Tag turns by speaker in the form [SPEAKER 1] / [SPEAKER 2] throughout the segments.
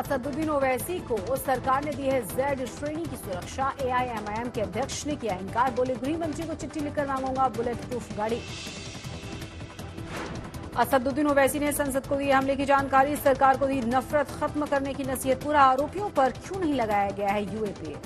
[SPEAKER 1] असदुद्दीन ओवैसी को सरकार ने दी है जेड श्रेणी की सुरक्षा। एआईएमआईएम के अध्यक्ष ने किया इनकार, बोले गृह मंत्री को चिट्ठी लिखकर मांगूंगा बुलेट प्रूफ गाड़ी। असदुद्दीन ओवैसी ने संसद को दी हमले की जानकारी, सरकार को दी नफरत खत्म करने की नसीहत, पूरा आरोपियों पर क्यों नहीं लगाया गया है यूएपीए।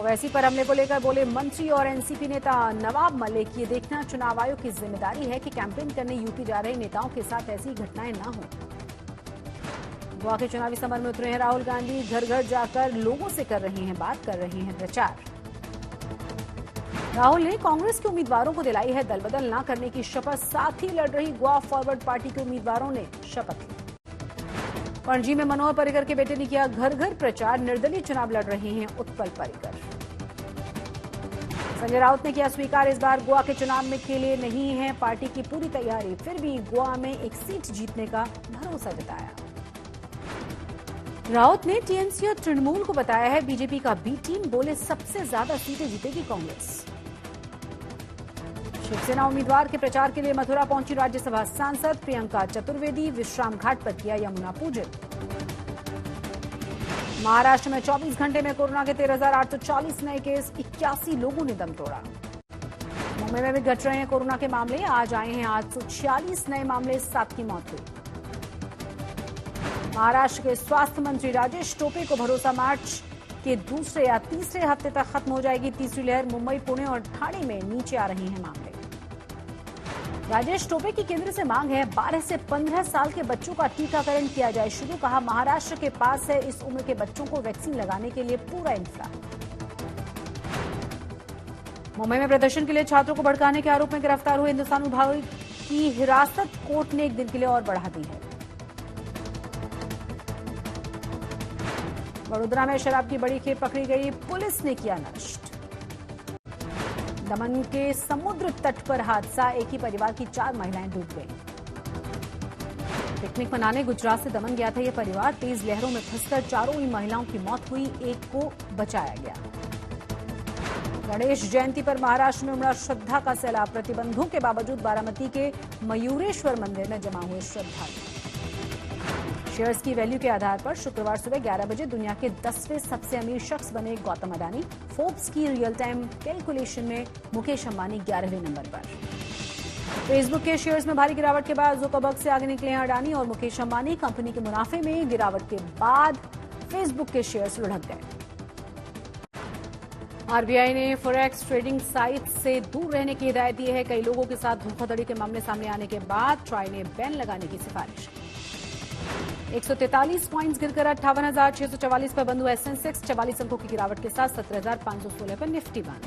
[SPEAKER 1] ओवैसी पर हमले को लेकर बोले मंत्री और एनसीपी नेता नवाब मलिक, ये देखना चुनाव आयोग की जिम्मेदारी है कि कैंपेन करने यूपी जा रहे नेताओं के साथ ऐसी घटनाएं न हो। गोवा के चुनावी समर में उतरे हैं राहुल गांधी, घर घर जाकर लोगों से कर रहे हैं बात, कर रहे हैं प्रचार। राहुल ने कांग्रेस के उम्मीदवारों को दिलाई है दल बदल न करने की शपथ, साथ ही लड़ रही गोवा फॉरवर्ड पार्टी के उम्मीदवारों ने शपथ ली। पणजी में मनोहर पर्रिकर के बेटे ने किया घर घर प्रचार, निर्दलीय चुनाव लड़ रहे हैं उत्पल पर्रिकर। संजय राउत ने किया स्वीकार, इस बार गोवा के चुनाव में के लिए नहीं है पार्टी की पूरी तैयारी, फिर भी गोवा में एक सीट जीतने का भरोसा जताया। राउत ने टीएमसी और तृणमूल को बताया है बीजेपी का बी टीम, बोले सबसे ज्यादा सीटें जीतेगी कांग्रेस। शिवसेना उम्मीदवार के प्रचार के लिए मथुरा पहुंची राज्यसभा सांसद प्रियंका चतुर्वेदी, विश्राम घाट पर किया यमुना पूजन। महाराष्ट्र में 24 घंटे में कोरोना के 13,840 नए केस, 81 लोगों ने दम तोड़ा। मुंबई में भी घट रहे हैं कोरोना के मामले, आज आए हैं 846 नए मामले, 7 की मौत हुई। महाराष्ट्र के स्वास्थ्य मंत्री राजेश टोपे को भरोसा, मार्च के दूसरे या तीसरे हफ्ते तक खत्म हो जाएगी तीसरी लहर। मुंबई, पुणे और ठाणे में नीचे आ रही हैं मामले। राजेश टोपे की केंद्र से मांग है 12 से 15 साल के बच्चों का टीकाकरण किया जाए शुरू, कहा महाराष्ट्र के पास है इस उम्र के बच्चों को वैक्सीन लगाने के लिए पूरा इंफ्रा। मुंबई में प्रदर्शन के लिए छात्रों को भड़काने के आरोप में गिरफ्तार हुए हिंदुस्तान विभाग की हिरासत कोर्ट ने 1 दिन के लिए और बढ़ा दी है। वडोदरा में शराब की बड़ी खेप पकड़ी गई, पुलिस ने किया नष्ट। दमन के समुद्र तट पर हादसा, एक ही परिवार की 4 महिलाएं डूब गईं। पिकनिक मनाने गुजरात से दमन गया था यह परिवार, तेज लहरों में फंसकर 4 ही महिलाओं की मौत हुई, एक को बचाया गया। गणेश जयंती पर महाराष्ट्र में उमड़ा श्रद्धा का सैलाब, प्रतिबंधों के बावजूद बारामती के मयूरेश्वर मंदिर में जमा हुए श्रद्धालु। शेयर्स की वैल्यू के आधार पर शुक्रवार सुबह 11 बजे दुनिया के 10वें सबसे अमीर शख्स बने गौतम अडानी। फोर्ब्स की रियल टाइम कैलकुलेशन में मुकेश अंबानी 11वें नंबर पर। फेसबुक के शेयर्स में भारी गिरावट के बाद जुकरबर्ग से आगे निकले हैं अडानी और मुकेश अंबानी। कंपनी के मुनाफे में गिरावट के बाद फेसबुक के शेयर्स लुढ़क गए। आरबीआई ने फॉरेक्स ट्रेडिंग साइट से दूर रहने की हिदायत दी है। कई लोगों के साथ धोखाधड़ी के मामले सामने आने के बाद ट्राई ने बैन लगाने की सिफारिश की। 143 पॉइंट्स गिरकर 58,644 पर बंद हुआ सेंसेक्स, 44 अंकों की गिरावट के साथ 17,516 पर निफ्टी बंद।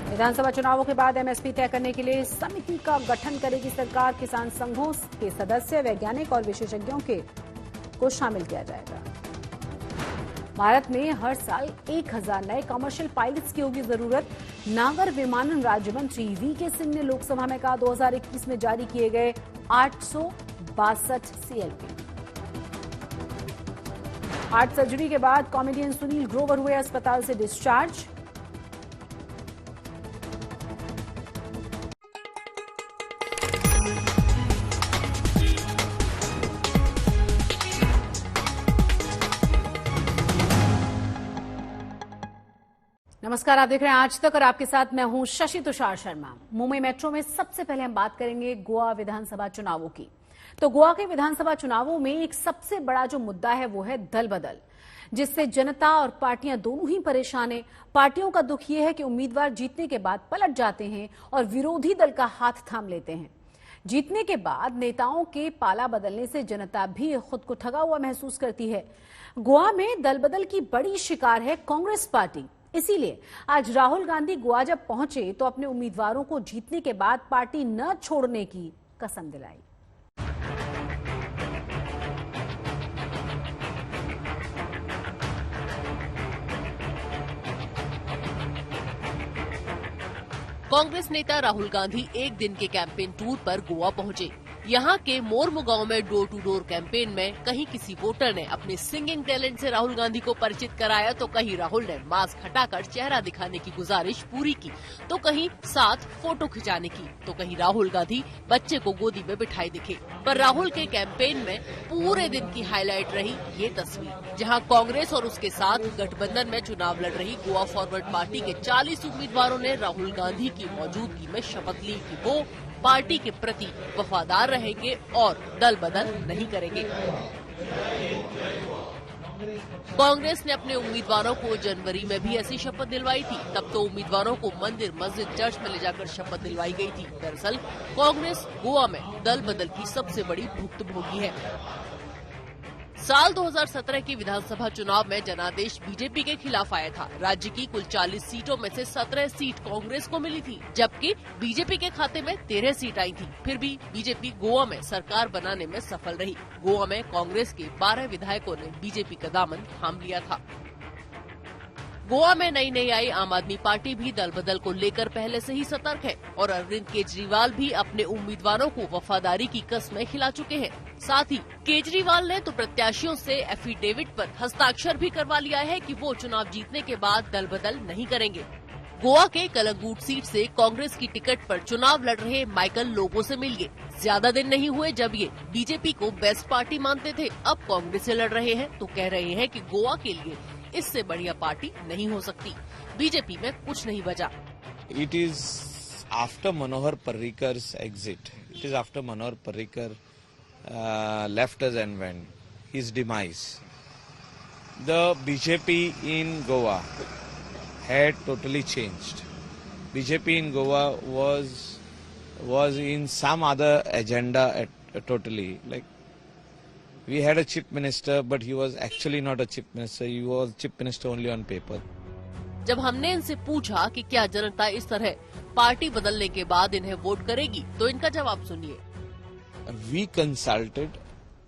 [SPEAKER 1] विधानसभा चुनावों के बाद एमएसपी तय करने के लिए समिति का गठन करेगी सरकार। किसान संघों के सदस्य, वैज्ञानिक और विशेषज्ञों को शामिल किया जाएगा। भारत में हर साल 1000 नए कमर्शियल पायलट्स की होगी जरूरत। नागर विमानन राज्य मंत्री वीके सिंह ने लोकसभा में कहा 2021 में जारी किए गए 862 सीएलपी। हार्ट सर्जरी के बाद कॉमेडियन सुनील ग्रोवर हुए अस्पताल से डिस्चार्ज। नमस्कार, आप देख रहे हैं आज तक और आपके साथ मैं हूं शशि तुषार शर्मा। मुंबई मेट्रो में सबसे पहले हम बात करेंगे गोवा विधानसभा चुनावों की। तो गोवा के विधानसभा चुनावों में एक सबसे बड़ा जो मुद्दा है वो है दल बदल, जिससे जनता और पार्टियां दोनों ही परेशान है। पार्टियों का दुख यह है कि उम्मीदवार जीतने के बाद पलट जाते हैं और विरोधी दल का हाथ थाम लेते हैं। जीतने के बाद नेताओं के पाला बदलने से जनता भी खुद को ठगा हुआ महसूस करती है। गोवा में दल बदल की बड़ी शिकार है कांग्रेस पार्टी। इसीलिए आज राहुल गांधी गोवा जब पहुंचे तो अपने उम्मीदवारों को जीतने के बाद पार्टी न छोड़ने की कसम दिलाई।
[SPEAKER 2] कांग्रेस नेता राहुल गांधी एक दिन के कैंपेन टूर पर गोवा पहुंचे। यहाँ के मोरमो गांव में डोर टू डोर कैंपेन में कहीं किसी वोटर ने अपने सिंगिंग टैलेंट से राहुल गांधी को परिचित कराया, तो कहीं राहुल ने मास्क हटाकर चेहरा दिखाने की गुजारिश पूरी की, तो कहीं साथ फोटो खिंचाने की, तो कहीं राहुल गांधी बच्चे को गोदी में बिठाए दिखे। पर राहुल के कैंपेन में पूरे दिन की हाईलाइट रही ये तस्वीर, जहाँ कांग्रेस और उसके साथ गठबंधन में चुनाव लड़ रही गोवा फॉरवर्ड पार्टी के 40 उम्मीदवारों ने राहुल गांधी की मौजूदगी में शपथ ली कि वो पार्टी के प्रति वफादार रहेंगे और दल बदल नहीं करेंगे। कांग्रेस ने अपने उम्मीदवारों को जनवरी में भी ऐसी शपथ दिलवाई थी। तब तो उम्मीदवारों को मंदिर, मस्जिद, चर्च में ले जाकर शपथ दिलवाई गई थी। दरअसल कांग्रेस गोवा में दल बदल की सबसे बड़ी भुक्तभोगी है। साल 2017 के विधानसभा चुनाव में जनादेश बीजेपी के खिलाफ आया था। राज्य की कुल 40 सीटों में से 17 सीट कांग्रेस को मिली थी, जबकि बीजेपी के खाते में 13 सीट आई थी। फिर भी बीजेपी गोवा में सरकार बनाने में सफल रही। गोवा में कांग्रेस के 12 विधायकों ने बीजेपी का दामन थाम लिया था। गोवा में नई आई आम आदमी पार्टी भी दल बदल को लेकर पहले से ही सतर्क है और अरविंद केजरीवाल भी अपने उम्मीदवारों को वफादारी की कस्में खिला चुके हैं। साथ ही केजरीवाल ने तो प्रत्याशियों से एफिडेविट पर हस्ताक्षर भी करवा लिया है कि वो चुनाव जीतने के बाद दल बदल नहीं करेंगे। गोवा के कलंगूट सीट से कांग्रेस की टिकट पर चुनाव लड़ रहे माइकल लोबो से मिलिए। ज्यादा दिन नहीं हुए जब ये बीजेपी को बेस्ट पार्टी मानते थे, अब कांग्रेस से लड़ रहे हैं तो कह रहे हैं कि गोवा के लिए इससे बढ़िया पार्टी नहीं हो सकती। बीजेपी में कुछ नहीं बचा।
[SPEAKER 3] It is after Manohar Parrikar's exit. It is after Manohar Parrikar left us and went. His demise. The BJP in Goa had totally changed. BJP in Goa was in some other agenda totally. Like, we had a chief minister, but he was actually not a chief minister. He was chief minister only on paper.
[SPEAKER 2] जब हमने इनसे पूछा कि क्या जनता इस तरह party बदलने के बाद इन्हें वोट करेगी, तो इनका जवाब सुनिए।
[SPEAKER 3] We consulted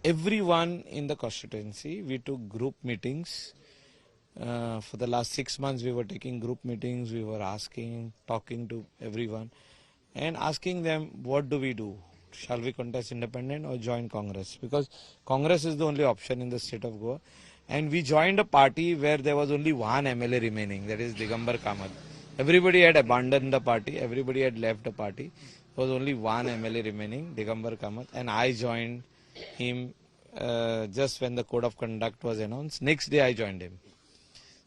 [SPEAKER 3] everyone in the constituency. We took group meetings. For the last 6 months, we were taking group meetings. We were talking to everyone, and asking them, what do we do? Shall we contest independent or join Congress? Because Congress is the only option in the state of Goa. And we joined a party where there was only one MLA remaining, that is Digambar Kamath. Everybody had abandoned the party, everybody had left the party. There was only one MLA remaining, Digambar Kamath, and I joined him just when the code of conduct was announced. Next day I joined him.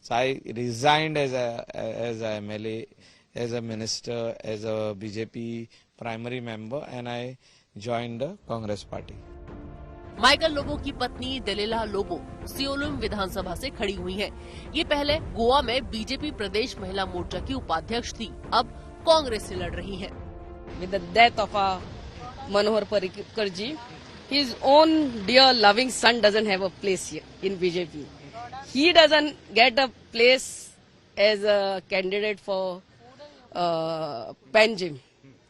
[SPEAKER 3] So I resigned as a MLA, as a minister, as a BJP primary member, and I joined the Congress party.
[SPEAKER 2] Michael Lobo की पत्नी दलीला लोबो सियोलम विधानसभा से खड़ी हुई हैं। ये पहले गोवा में BJP प्रदेश महिला मोर्चा की उपाध्यक्ष थी, अब कांग्रेस से लड़ रही हैं।
[SPEAKER 4] With the death of Manohar Parrikar ji, his own dear loving son doesn't have a place here in BJP. He doesn't get a place as a candidate for Panjim,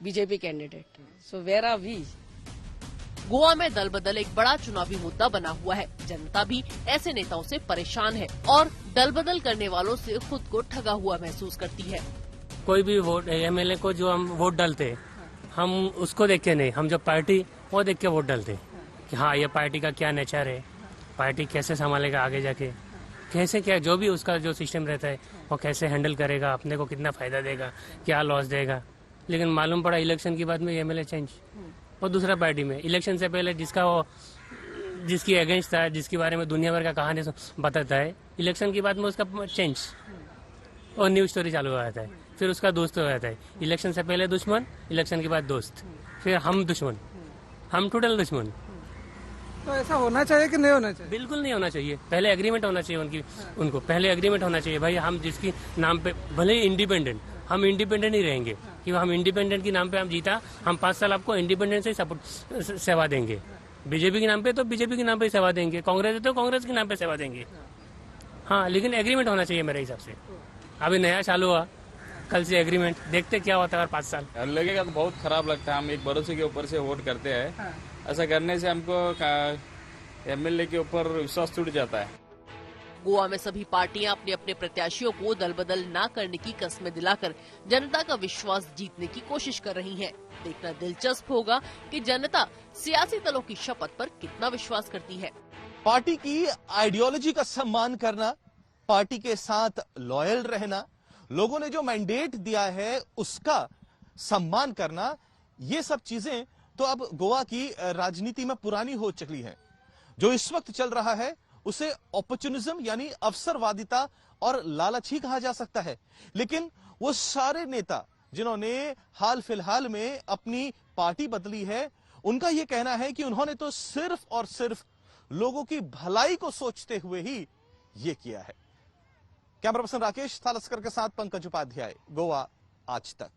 [SPEAKER 4] BJP candidate. So where are we?
[SPEAKER 2] Goa में दल बदल एक बड़ा चुनावी मुद्दा बना हुआ है। जनता भी ऐसे नेताओं से परेशान है और दल बदल करने वालों से खुद को ठगा हुआ महसूस करती है।
[SPEAKER 5] कोई भी वोट एमएलए को जो हम वोट डालते, हम उसको देख के नहीं, हम जो पार्टी वो देख के वोट डालते कि हाँ ये पार्टी का क्या नेचर है, पार्टी कैसे संभालेगा आगे जाके, कैसे क्या जो भी उसका जो सिस्टम रहता है वो कैसे हैंडल करेगा, अपने को कितना फायदा देगा, क्या लॉस देगा। लेकिन मालूम पड़ा इलेक्शन के बाद में एमएलए चेंज और दूसरा पार्टी में। इलेक्शन से पहले जिसकी अगेंस्ट था, जिसके बारे में दुनिया भर का कहानी बताता है, इलेक्शन के बाद में उसका चेंज और न्यू स्टोरी चालू हो जाता है। फिर उसका दोस्त हो जाता है। इलेक्शन से पहले दुश्मन, इलेक्शन के बाद दोस्त, फिर हम दुश्मन, हम टोटल दुश्मन।
[SPEAKER 6] तो ऐसा होना चाहिए कि नहीं होना चाहिए?
[SPEAKER 5] बिल्कुल नहीं होना चाहिए। पहले एग्रीमेंट होना चाहिए उनको पहले एग्रीमेंट होना चाहिए। भाई हम जिसकी नाम पे भले ही इंडिपेंडेंट, हम इंडिपेंडेंट ही रहेंगे कि हम इंडिपेंडेंट के नाम पे हम जीता, हम 5 साल आपको इंडिपेंडेंट से सपोर्ट सेवा देंगे। बीजेपी के नाम पे तो बीजेपी के नाम पे सेवा देंगे, कांग्रेस है तो कांग्रेस के नाम पे सेवा देंगे। हाँ, लेकिन एग्रीमेंट होना चाहिए मेरे हिसाब से। अभी नया चालू हुआ, कल से एग्रीमेंट, देखते क्या होता है 5 साल।
[SPEAKER 7] लगेगा तो बहुत खराब लगता है। हम एक भरोसे के ऊपर से वोट करते हैं, ऐसा करने से हमको एमएलए के ऊपर विश्वास टूट जाता है।
[SPEAKER 2] गोवा में सभी पार्टियां अपने अपने प्रत्याशियों को दल बदल न करने की कस्में दिलाकर जनता का विश्वास जीतने की कोशिश कर रही हैं। देखना दिलचस्प होगा कि जनता सियासी दलों की शपथ पर कितना विश्वास करती है।
[SPEAKER 8] पार्टी की आइडियोलॉजी का सम्मान करना, पार्टी के साथ लॉयल रहना, लोगों ने जो मैंडेट दिया है उसका सम्मान करना, ये सब चीजें तो अब गोवा की राजनीति में पुरानी हो चुकी हैं। जो इस वक्त चल रहा है उसे अपॉर्चुनिज्म यानी अवसरवादिता और लालच ही कहा जा सकता है। लेकिन वो सारे नेता जिन्होंने हाल फिलहाल में अपनी पार्टी बदली है, उनका यह कहना है कि उन्होंने तो सिर्फ और सिर्फ लोगों की भलाई को सोचते हुए ही ये किया है। कैमरा पर्सन राकेश थालस्कर के साथ पंकज उपाध्याय, गोवा आज तक।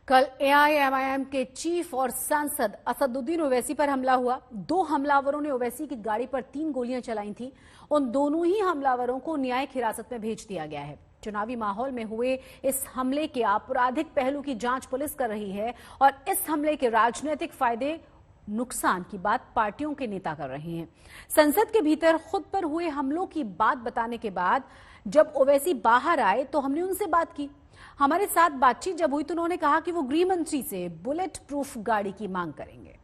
[SPEAKER 1] कल एआईएमआईएम के चीफ और सांसद असदुद्दीन ओवैसी पर हमला हुआ। 2 हमलावरों ने ओवैसी की गाड़ी पर 3 गोलियां चलाई थी। उन दोनों ही हमलावरों को न्यायिक हिरासत में भेज दिया गया है। चुनावी माहौल में हुए इस हमले के आपराधिक पहलू की जांच पुलिस कर रही है और इस हमले के राजनीतिक फायदे नुकसान की बात पार्टियों के नेता कर रहे हैं। संसद के भीतर खुद पर हुए हमलों की बात बताने के बाद जब ओवैसी बाहर आए तो हमने उनसे बात की। हमारे साथ बातचीत जब हुई तो उन्होंने कहा कि वो गृह मंत्री से बुलेट प्रूफ गाड़ी की मांग करेंगे।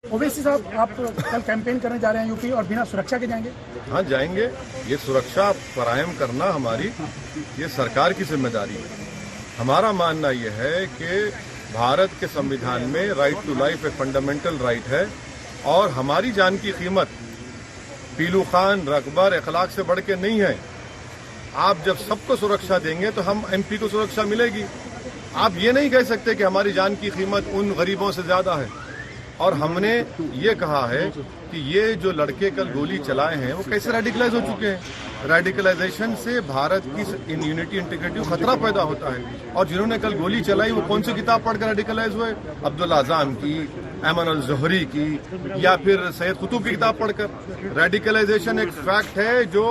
[SPEAKER 9] ओवैसी साहब, आप कल कैंपेन करने जा रहे हैं यूपी और बिना सुरक्षा के जाएंगे?
[SPEAKER 10] हाँ, जाएंगे। ये सुरक्षा फराहम करना हमारी ये सरकार की जिम्मेदारी है। हमारा मानना यह है कि भारत के संविधान में राइट टू लाइफ एक फंडामेंटल राइट है और हमारी जान की कीमत पीलू खान, रकबर, अखलाक से बढ़ के नहीं है। आप जब सबको सुरक्षा देंगे तो हम एमपी को सुरक्षा मिलेगी। आप ये नहीं कह सकते कि हमारी जान की कीमत उन गरीबों से ज्यादा है। और हमने ये कहा है कि ये जो लड़के कल गोली चलाए हैं वो कैसे रेडिकलाइज हो चुके हैं। रेडिकलाइजेशन से भारत की यूनिटी इंटीग्रिटी को खतरा पैदा होता है। और जिन्होंने कल गोली चलाई वो कौन सी किताब पढ़कर रेडिकलाइज हुए? अब्दुल आज़म की, ऐमन अल ज़ोहरी की, या फिर सैयद कुतुब की किताब पढ़कर। रेडिकलाइजेशन एक फैक्ट है जो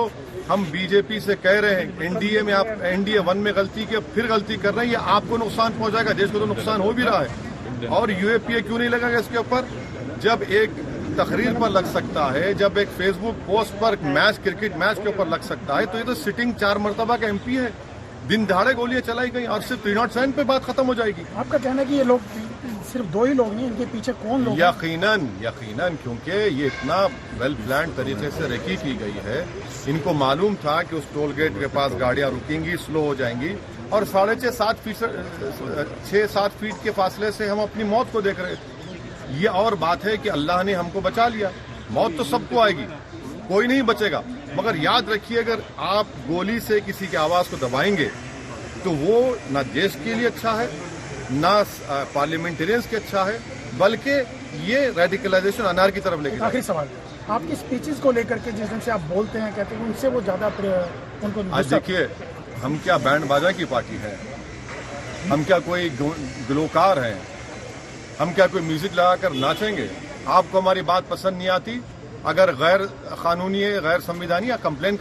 [SPEAKER 10] हम बीजेपी से कह रहे हैं। एनडीए में आप एनडीए 1 में गलती की, फिर गलती कर रहे हैं। ये आपको नुकसान पहुंचाएगा, देश को तो नुकसान हो भी रहा है। और यूएपीए क्यों नहीं लगेगा इसके ऊपर? जब एक तकरीर पर लग सकता है, जब एक फेसबुक पोस्ट पर मैच, क्रिकेट मैच के ऊपर लग सकता है, तो ये तो सिटिंग 4 मरतबा का एमपी है। दिन दहाड़े गोलियां चलाई गई और सिर्फ 307 पे बात खत्म हो जाएगी।
[SPEAKER 9] आपका कहना है कि ये लोग सिर्फ 2 ही लोग नहीं, इनके पीछे कौन लोग?
[SPEAKER 10] यकीनन, क्योंकि ये इतना वेल प्लान तरीके से रेकी की गई है। इनको मालूम था कि उस टोल गेट के पास गाड़ियां रुकेंगी, स्लो हो जाएंगी और 6-7 फीट के फासले से हम अपनी मौत को देख रहे थे। ये और बात है कि अल्लाह ने हमको बचा लिया। मौत तो सबको आएगी, कोई नहीं बचेगा। मगर याद रखिए, अगर आप गोली से किसी की आवाज को दबाएंगे तो वो ना देश के लिए अच्छा है, ना पार्लियामेंटेरियंस के अच्छा है, बल्कि ये रेडिकलाइजेशन अनार की तरफ लेके।
[SPEAKER 9] आखिरी सवाल, आपकी स्पीचेस को लेकर के जिस ढंग से आप बोलते हैं, कहते हैं, उनसे वो ज्यादा उनको।
[SPEAKER 10] आज देखिए, हम क्या बैंड बाजा की पार्टी है? हम क्या कोई गुलकार हैं? हम क्या कोई म्यूजिक लगाकर नाचेंगे? आपको हमारी बात पसंद नहीं आती, अगर गैर कानूनी है, गैर संविधानी है, कंप्लेन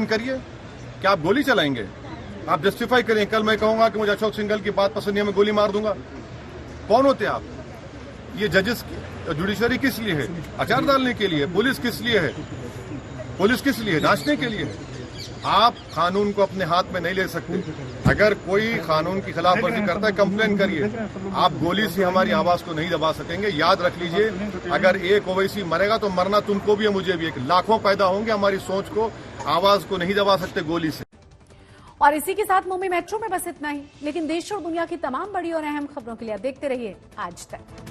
[SPEAKER 10] करिए। क्या आप गोली चलाएंगे? आप जस्टिफाई करें। कल मैं कहूंगा कि मुझे अशोक सिंघल की बात पसंद नहीं है, मैं गोली मार दूंगा। कौन होते आप? ये जजेस, जुडिशरी किस लिए है? अचार डालने के लिए। पुलिस किस लिए है? पुलिस किस लिए? नाचने के लिए है। आप कानून को अपने हाथ में नहीं ले सकते। अगर कोई कानून की खिलाफवर्जी करता है, कंप्लेन करिए। आप गोली से हमारी आवाज को नहीं दबा सकेंगे। याद रख लीजिए, अगर एक ओवैसी मरेगा तो मरना तुमको भी है, मुझे भी। लाखों पैदा होंगे, हमारी सोच को, आवाज को नहीं दबा सकते गोली से।
[SPEAKER 1] और इसी के साथ मुंबई मेट्रो में बस इतना ही। लेकिन देश और दुनिया की तमाम बड़ी और अहम खबरों के लिए आप देखते रहिए आज तक।